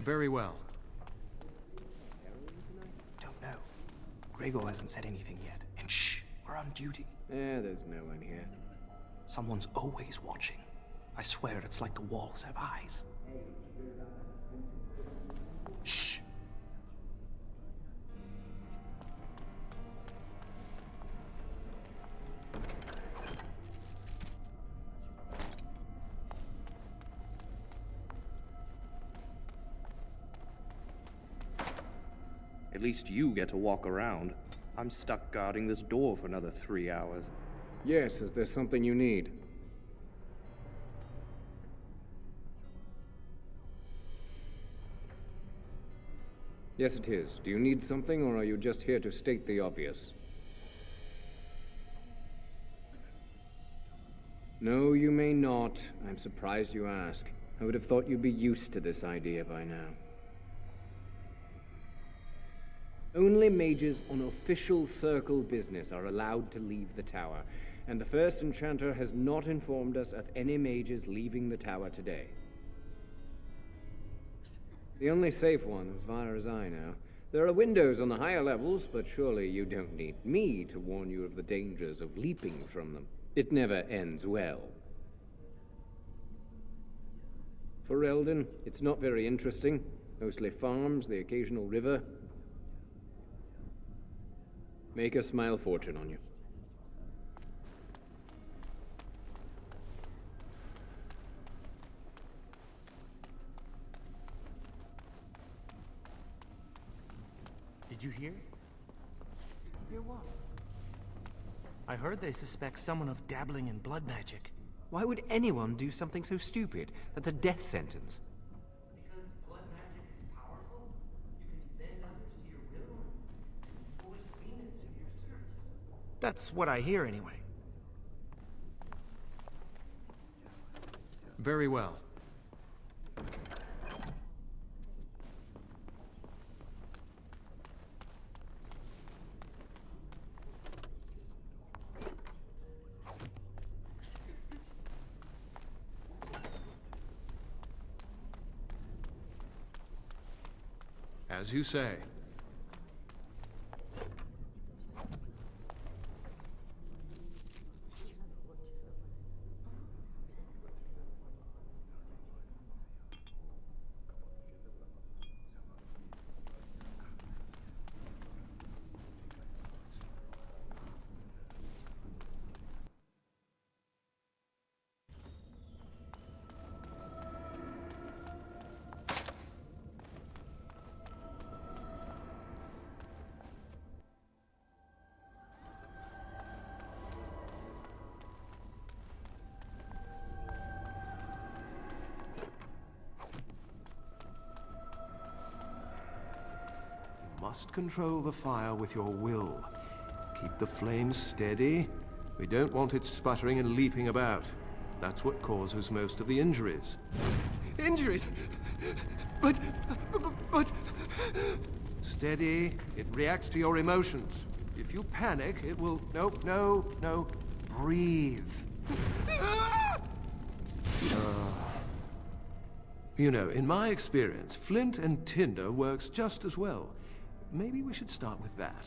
Very well. Don't know. Gregor hasn't said anything yet. And shh, we're on duty. There's no one here. Someone's always watching. I swear it's like the walls have eyes. Shh. At least you get to walk around. I'm stuck guarding this door for another 3 hours. Yes, is there something you need? Yes, it is. Do you need something, or are you just here to state the obvious? No, you may not. I'm surprised you ask. I would have thought you'd be used to this idea by now. Only mages on official circle business are allowed to leave the tower, and the first enchanter has not informed us of any mages leaving the tower today. The only safe one, as far as I know. There are windows on the higher levels, but surely you don't need me to warn you of the dangers of leaping from them. It never ends well. For Eldon, it's not very interesting. Mostly farms, the occasional river. Make a smile fortune on you. Did you hear? Hear what? I heard they suspect someone of dabbling in blood magic. Why would anyone do something so stupid? That's a death sentence. Because blood magic is powerful. You can bend others to your will and force demons into your service. That's what I hear anyway. Very well. As you say. Must control the fire with your will. Keep the flames steady. We don't want it sputtering and leaping about. That's what causes most of the injuries. Injuries? But... Steady. It reacts to your emotions. If you panic, it will... No. Breathe. You know, in my experience, flint and tinder works just as well. Maybe we should start with that.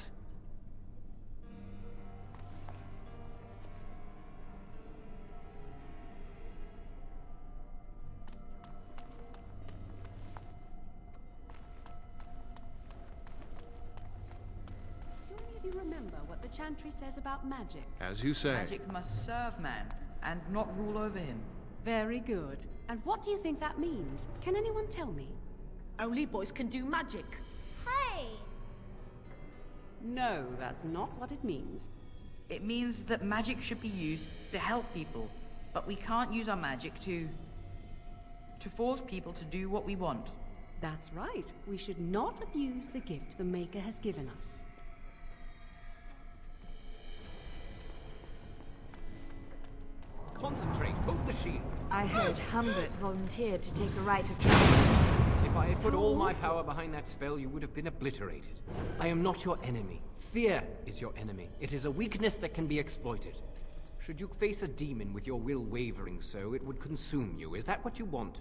Do any of you remember what the chantry says about magic? As you say. Magic must serve man, and not rule over him. Very good. And what do you think that means? Can anyone tell me? Only boys can do magic. Hey! No, that's not what it means. It means that magic should be used to help people, but we can't use our magic to force people to do what we want. That's right. We should not abuse the gift the Maker has given us. Concentrate, hold the shield. I heard Humbert volunteered to take a rite of triumph. If I had put all my power behind that spell, you would have been obliterated. I am not your enemy. Fear is your enemy. It is a weakness that can be exploited. Should you face a demon with your will wavering so, it would consume you. Is that what you want?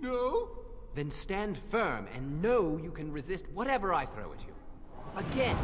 No? Then stand firm and know you can resist whatever I throw at you. Again!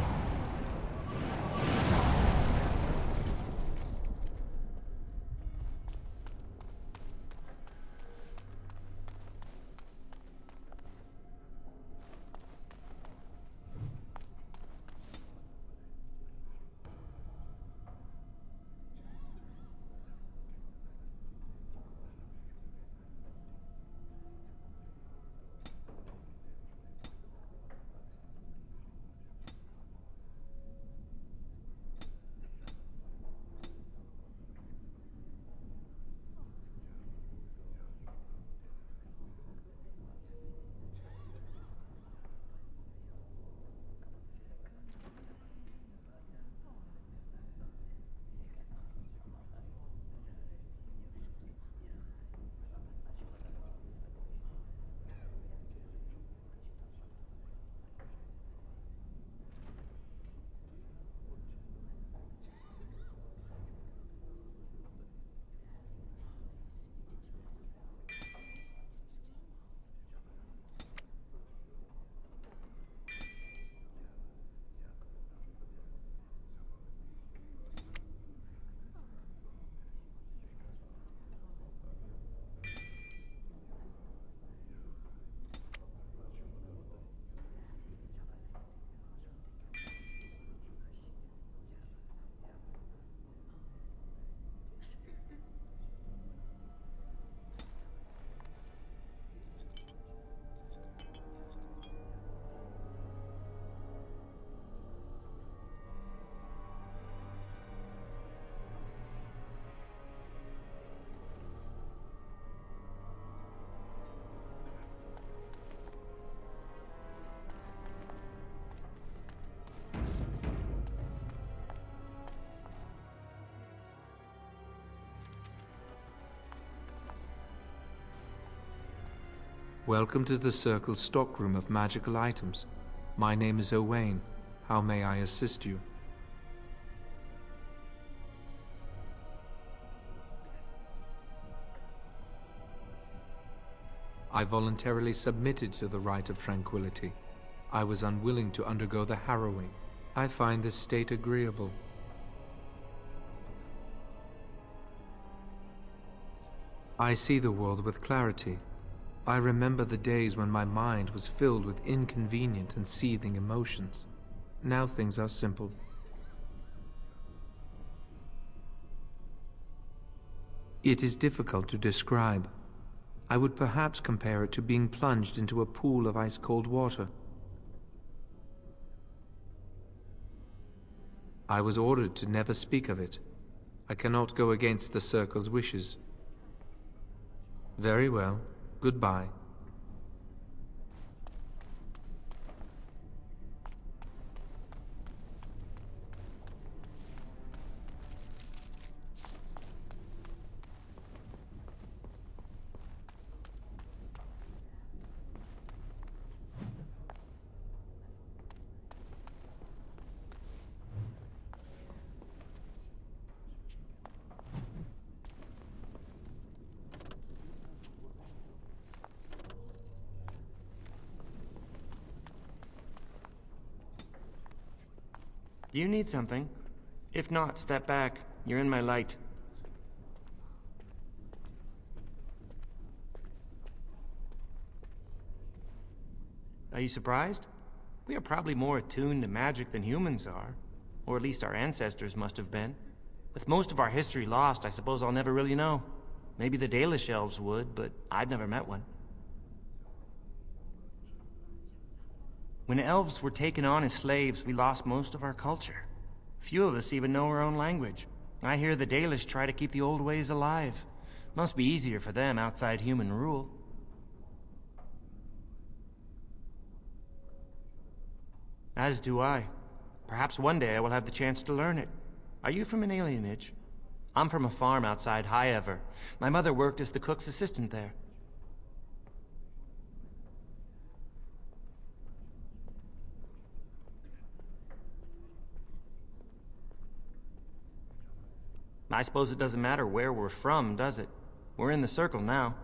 Welcome to the Circle's stockroom of magical items. My name is Owain. How may I assist you? I voluntarily submitted to the rite of tranquility. I was unwilling to undergo the harrowing. I find this state agreeable. I see the world with clarity. I remember the days when my mind was filled with inconvenient and seething emotions. Now things are simple. It is difficult to describe. I would perhaps compare it to being plunged into a pool of ice-cold water. I was ordered to never speak of it. I cannot go against the Circle's wishes. Very well. Goodbye. Do you need something? If not, step back. You're in my light. Are you surprised? We are probably more attuned to magic than humans are. Or at least our ancestors must have been. With most of our history lost, I suppose I'll never really know. Maybe the Dalish elves would, but I'd never met one. When elves were taken on as slaves, we lost most of our culture. Few of us even know our own language. I hear the Dalish try to keep the old ways alive. Must be easier for them outside human rule. As do I. Perhaps one day I will have the chance to learn it. Are you from an alienage? I'm from a farm outside High Ever. My mother worked as the cook's assistant there. I suppose it doesn't matter where we're from, does it? We're in the Circle now.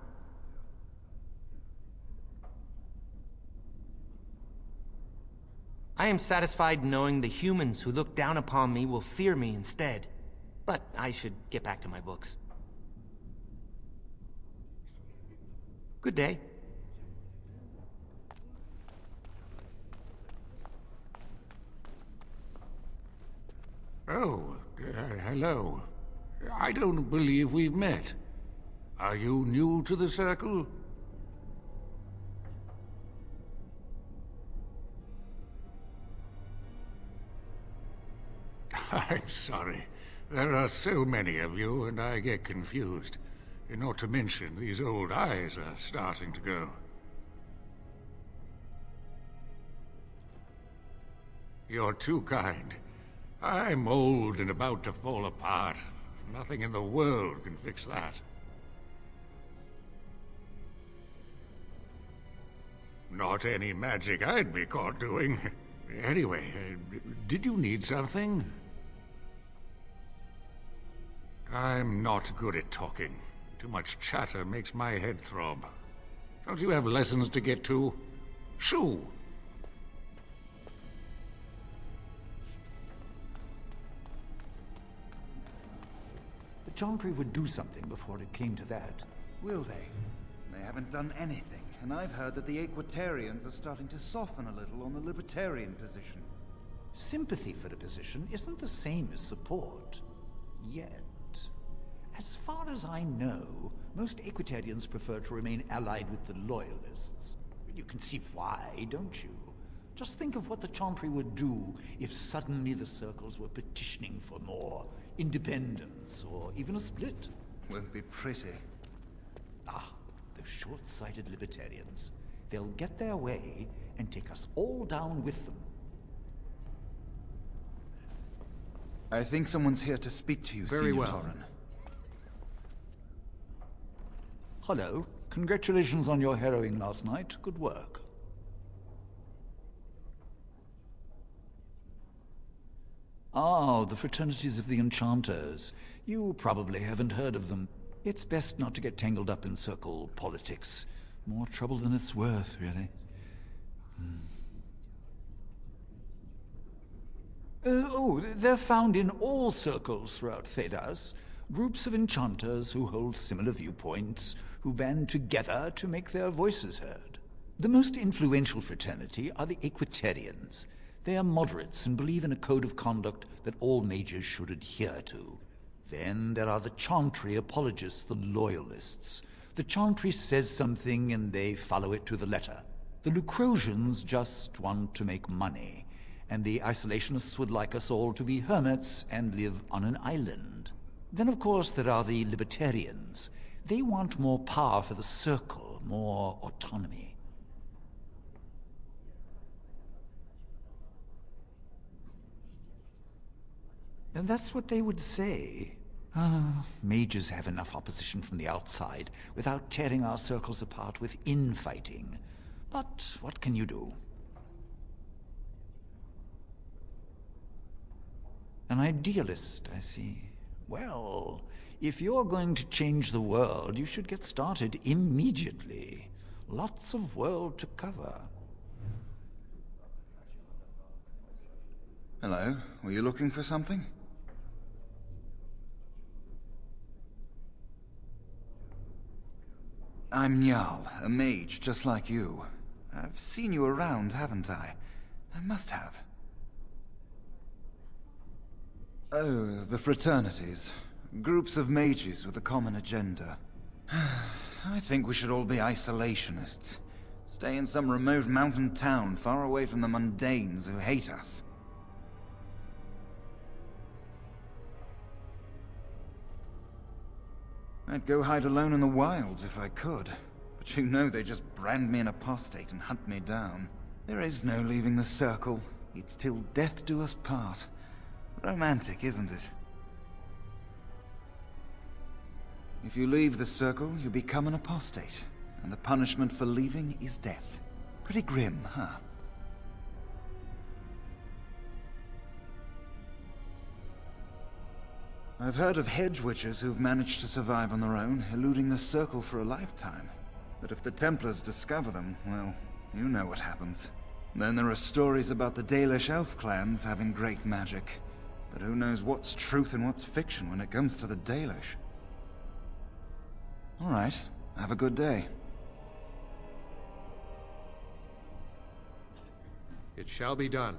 I am satisfied knowing the humans who look down upon me will fear me instead. But I should get back to my books. Good day. Oh, hello. I don't believe we've met. Are you new to the Circle? I'm sorry. There are so many of you, and I get confused. Not to mention, these old eyes are starting to go. You're too kind. I'm old and about to fall apart. Nothing in the world can fix that. Not any magic I'd be caught doing. Anyway, did you need something? I'm not good at talking. Too much chatter makes my head throb. Don't you have lessons to get to? Shoo! The Chantry would do something before it came to that. Will they? They haven't done anything, and I've heard that the Equitarians are starting to soften a little on the Libertarian position. Sympathy for the position isn't the same as support. Yet. As far as I know, most Equitarians prefer to remain allied with the Loyalists. You can see why, don't you? Just think of what the Chantry would do if suddenly the Circles were petitioning for more independence, or even a split. Won't be pretty. Ah, those short-sighted Libertarians. They'll get their way and take us all down with them. I think someone's here to speak to you, Very Senior well. Torren. Hello. Congratulations on your harrowing last night. Good work. Ah, the Fraternities of the Enchanters. You probably haven't heard of them. It's best not to get tangled up in circle politics. More trouble than it's worth, really. They're found in all circles throughout Thedas. Groups of enchanters who hold similar viewpoints, who band together to make their voices heard. The most influential fraternity are the Equitarians. They are moderates and believe in a code of conduct that all mages should adhere to. Then there are the Chantry apologists, the Loyalists. The Chantry says something and they follow it to the letter. The Lucrosians just want to make money, and the Isolationists would like us all to be hermits and live on an island. Then, of course, there are the Libertarians. They want more power for the Circle, more autonomy. And that's what they would say. Mages have enough opposition from the outside without tearing our circles apart with infighting. But what can you do? An idealist, I see. Well, if you're going to change the world, you should get started immediately. Lots of world to cover. Hello, were you looking for something? I'm Njal, a mage just like you. I've seen you around, haven't I? I must have. Oh, the fraternities. Groups of mages with a common agenda. I think we should all be isolationists. Stay in some remote mountain town far away from the mundanes who hate us. I'd go hide alone in the wilds if I could. But you know they just brand me an apostate and hunt me down. There is no leaving the Circle. It's till death do us part. Romantic, isn't it? If you leave the Circle, you become an apostate. And the punishment for leaving is death. Pretty grim, huh? I've heard of hedge witches who've managed to survive on their own, eluding the Circle for a lifetime. But if the Templars discover them, well, you know what happens. Then there are stories about the Dalish elf clans having great magic. But who knows what's truth and what's fiction when it comes to the Dalish? All right, have a good day. It shall be done.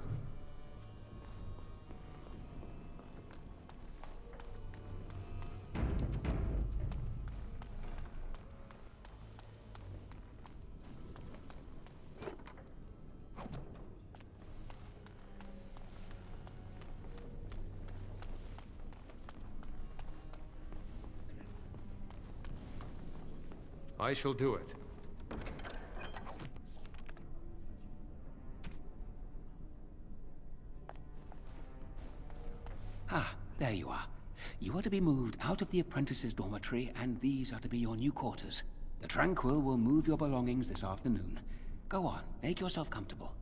I shall do it. Ah, there you are. You are to be moved out of the apprentices' dormitory, and these are to be your new quarters. The Tranquil will move your belongings this afternoon. Go on, make yourself comfortable.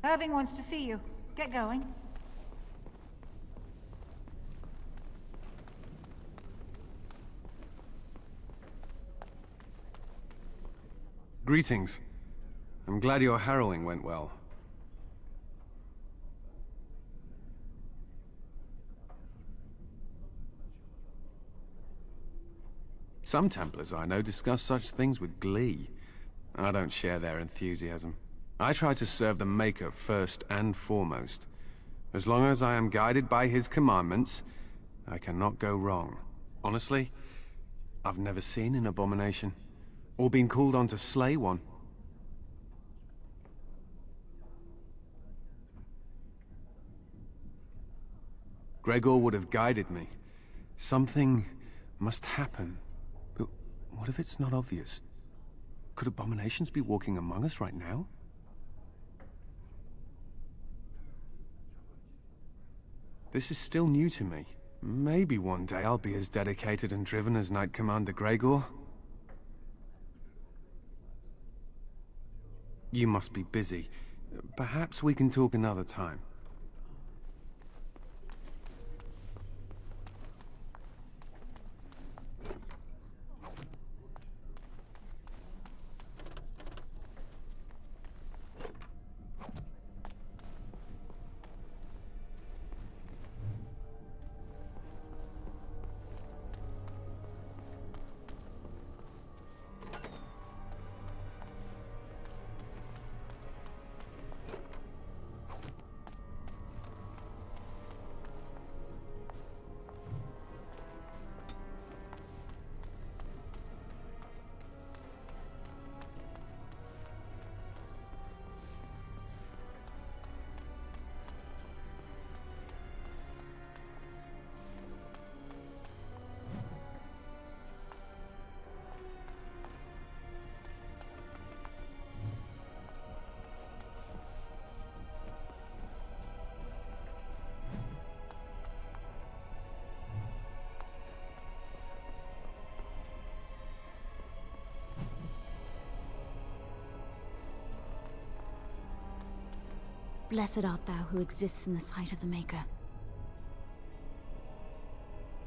Irving wants to see you. Get going. Greetings. I'm glad your harrowing went well. Some Templars I know discuss such things with glee. I don't share their enthusiasm. I try to serve the Maker first and foremost. As long as I am guided by his commandments, I cannot go wrong. Honestly, I've never seen an abomination, or been called on to slay one. Gregor would have guided me. Something must happen. But what if it's not obvious? Could abominations be walking among us right now? This is still new to me. Maybe one day I'll be as dedicated and driven as Knight Commander Gregor. You must be busy. Perhaps we can talk another time. Blessed art thou who exists in the sight of the Maker.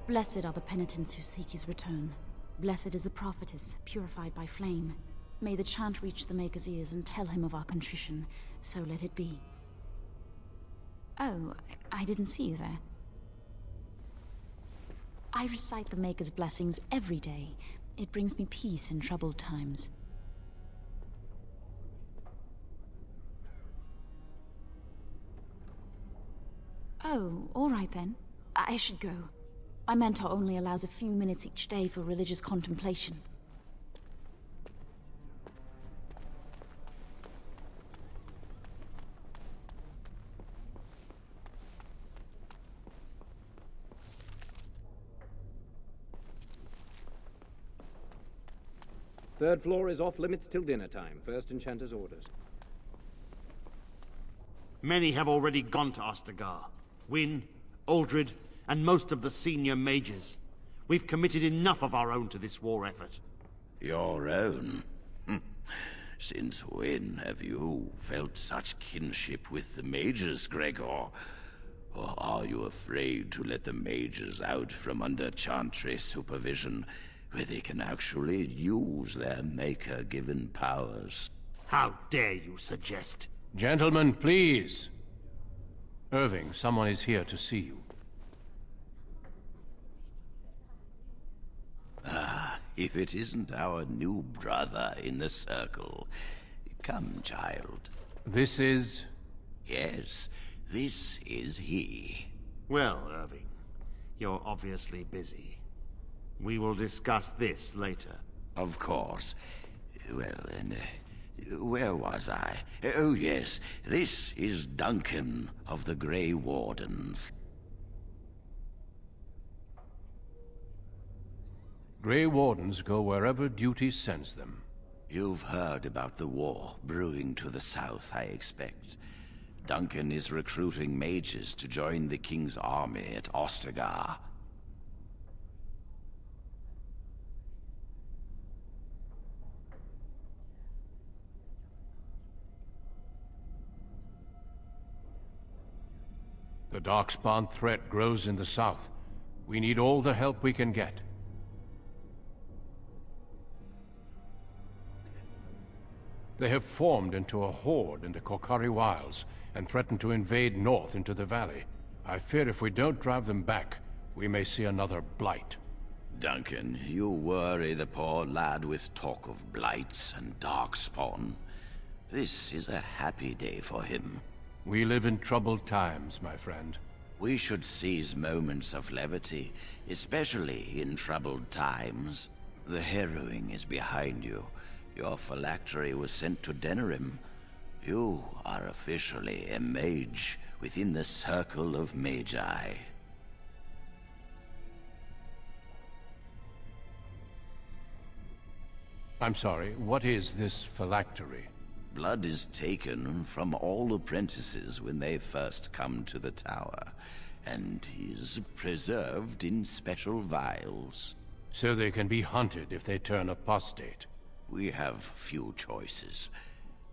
Blessed are the penitents who seek his return. Blessed is the prophetess, purified by flame. May the chant reach the Maker's ears and tell him of our contrition, so let it be. Oh, I didn't see you there. I recite the Maker's blessings every day. It brings me peace in troubled times. Oh, all right then. I should go. My mentor only allows a few minutes each day for religious contemplation. Third floor is off limits till dinner time. First Enchanter's orders. Many have already gone to Ostagar. Wynne, Aldred, and most of the senior mages. We've committed enough of our own to this war effort. Your own? Since when have you felt such kinship with the mages, Gregor? Or are you afraid to let the mages out from under Chantry's supervision, where they can actually use their Maker-given powers? How dare you suggest? Gentlemen, please. Irving, someone is here to see you. Ah, if it isn't our new brother in the circle. Come, child. This is... Yes, this is he. Well, Irving, you're obviously busy. We will discuss this later. Of course. Well, and where was I? Oh, yes, this is Duncan of the Grey Wardens. Grey Wardens go wherever duty sends them. You've heard about the war brewing to the south, I expect. Duncan is recruiting mages to join the King's army at Ostagar. The Darkspawn threat grows in the south. We need all the help we can get. They have formed into a horde in the Kokari Wilds and threaten to invade north into the valley. I fear if we don't drive them back, we may see another blight. Duncan, you worry the poor lad with talk of blights and Darkspawn. This is a happy day for him. We live in troubled times, my friend. We should seize moments of levity, especially in troubled times. The harrowing is behind you. Your phylactery was sent to Denerim. You are officially a mage within the circle of Magi. I'm sorry, what is this phylactery? Blood is taken from all apprentices when they first come to the tower, and is preserved in special vials. So they can be hunted if they turn apostate. We have few choices.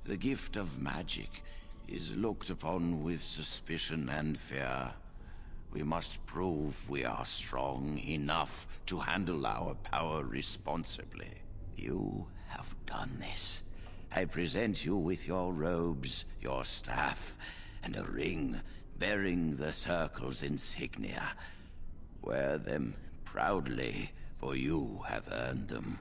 The gift of magic is looked upon with suspicion and fear. We must prove we are strong enough to handle our power responsibly. You have done this. I present you with your robes, your staff, and a ring bearing the Circle's insignia. Wear them proudly, for you have earned them.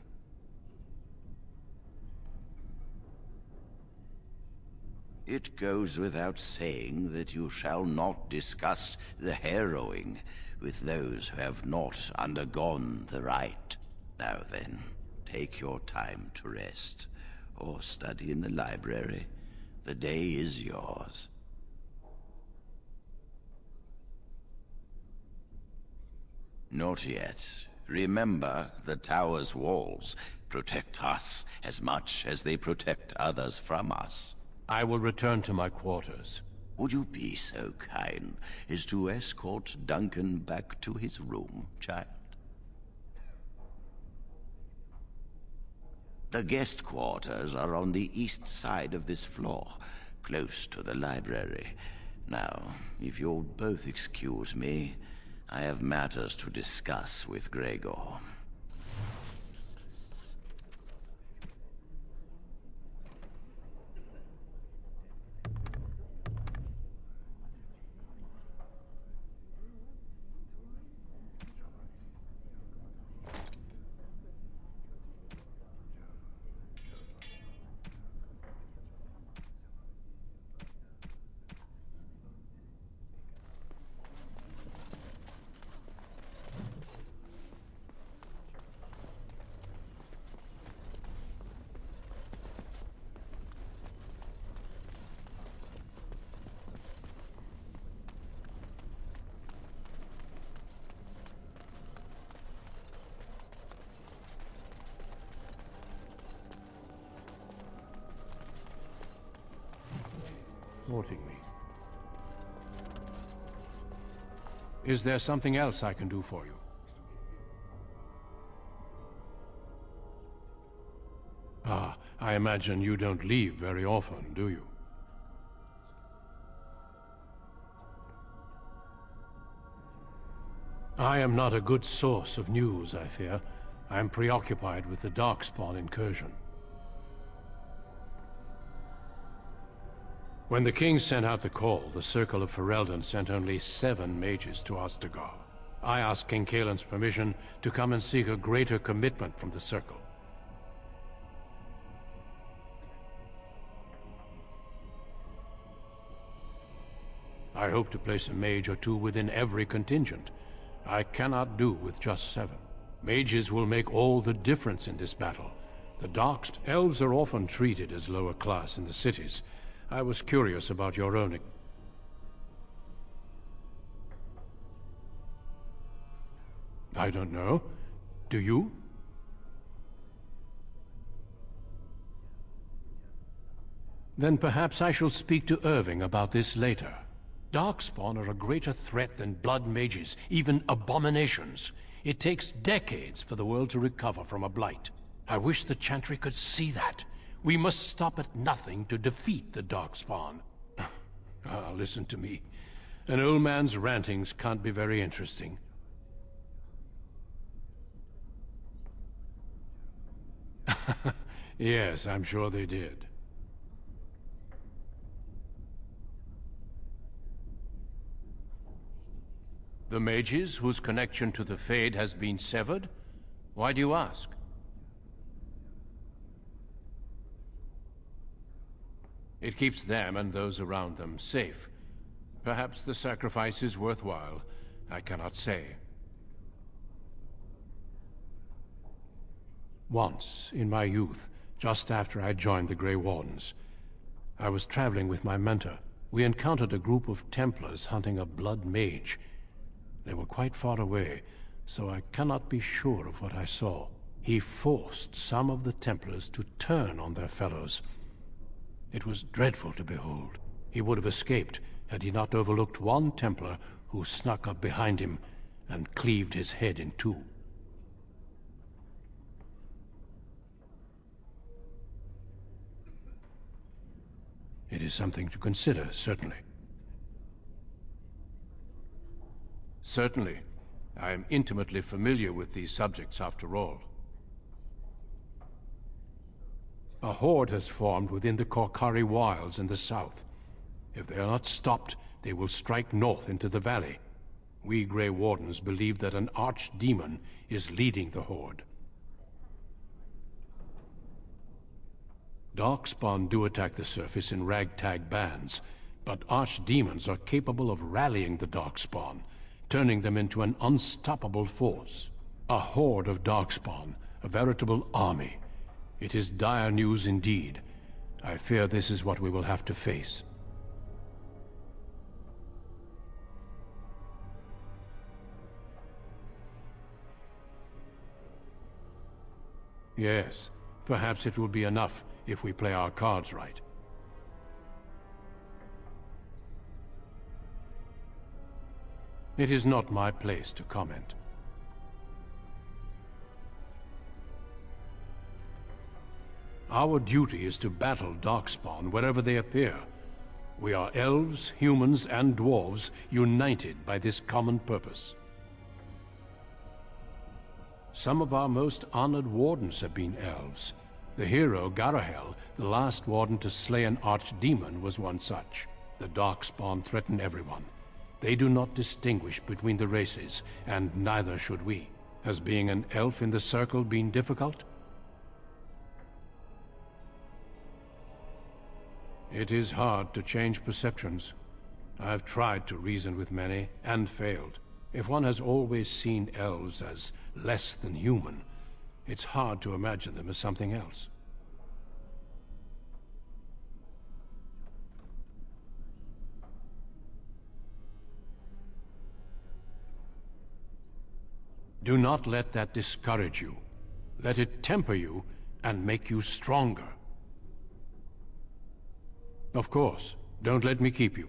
It goes without saying that you shall not discuss the harrowing with those who have not undergone the rite. Now then, take your time to rest, or study in the library. The day is yours. Not yet. Remember, the tower's walls protect us as much as they protect others from us. I will return to my quarters. Would you be so kind as to escort Duncan back to his room, child? The guest quarters are on the east side of this floor, close to the library. Now, if you'll both excuse me, I have matters to discuss with Gregor. Thwarting me. Is there something else I can do for you? I imagine you don't leave very often, do you? I am not a good source of news, I fear. I am preoccupied with the Darkspawn incursion. When the king sent out the call, the Circle of Ferelden sent only 7 mages to Ostagar. I asked King Kaelin's permission to come and seek a greater commitment from the Circle. I hope to place a mage or 2 within every contingent. I cannot do with just 7. Mages will make all the difference in this battle. The Darkst elves are often treated as lower class in the cities. I was curious about your own... I don't know. Do you? Then perhaps I shall speak to Irving about this later. Darkspawn are a greater threat than blood mages, even abominations. It takes decades for the world to recover from a blight. I wish the Chantry could see that. We must stop at nothing to defeat the Darkspawn. Listen to me. An old man's rantings can't be very interesting. Yes, I'm sure they did. The mages whose connection to the Fade has been severed? Why do you ask? It keeps them and those around them safe. Perhaps the sacrifice is worthwhile. I cannot say. Once, in my youth, just after I joined the Grey Wardens, I was traveling with my mentor. We encountered a group of Templars hunting a blood mage. They were quite far away, so I cannot be sure of what I saw. He forced some of the Templars to turn on their fellows. It was dreadful to behold. He would have escaped had he not overlooked one Templar who snuck up behind him and cleaved his head in 2. It is something to consider, certainly. Certainly. I am intimately familiar with these subjects, after all. A horde has formed within the Korkari Wilds in the south. If they are not stopped, they will strike north into the valley. We Grey Wardens believe that an archdemon is leading the horde. Darkspawn do attack the surface in ragtag bands, but archdemons are capable of rallying the Darkspawn, turning them into an unstoppable force. A horde of Darkspawn, a veritable army. It is dire news indeed. I fear this is what we will have to face. Yes, perhaps it will be enough if we play our cards right. It is not my place to comment. Our duty is to battle Darkspawn wherever they appear. We are elves, humans, and dwarves united by this common purpose. Some of our most honored wardens have been elves. The hero, Garahel, the last warden to slay an archdemon, was one such. The Darkspawn threaten everyone. They do not distinguish between the races, and neither should we. Has being an elf in the Circle been difficult? It is hard to change perceptions. I've tried to reason with many, and failed. If one has always seen elves as less than human, it's hard to imagine them as something else. Do not let that discourage you. Let it temper you and make you stronger. Of course, don't let me keep you.